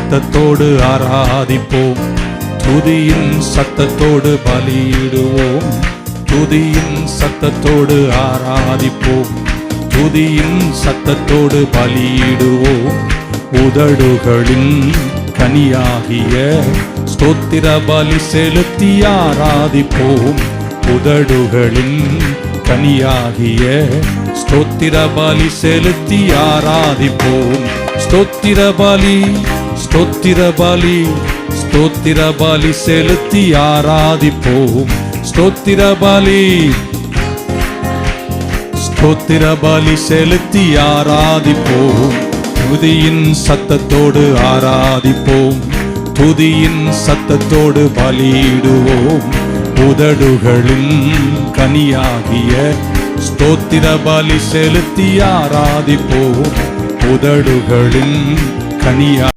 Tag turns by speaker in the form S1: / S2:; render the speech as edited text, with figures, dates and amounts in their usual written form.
S1: சத்தத்தோடு ஆராதிப்போம், துதியின் சத்தத்தோடு பலியிடுவோம். துதியின் சத்தத்தோடு ஆராதிப்போம், துதியின் சத்தத்தோடு பலியிடுவோம். உதடுகளின் கனியாகிய ஸ்தோத்திர பலி செலுத்தி ஆராதிப்போம். உதடுகளின் கனியாகிய ஸ்தோத்திர பலி செலுத்தி ஆராதிப்போம். ஸ்தோத்திர பலி, ஸ்தோத்திர பலி, ஸ்தோத்திர பலி செலுத்தி ஆராதிப்போம். ஸ்தோத்திர பலி, ஸ்தோத்திர பலி செலுத்தி ஆராதிப்போம். துதியின் சத்தத்தோடு ஆராதிப்போம், துதியின் சத்தத்தோடு பலியிடுவோம். உதடுகளின் கனியாகிய ஸ்தோத்திர பலி செலுத்தி ஆராதிப்போம். உதடுகளின் கனியா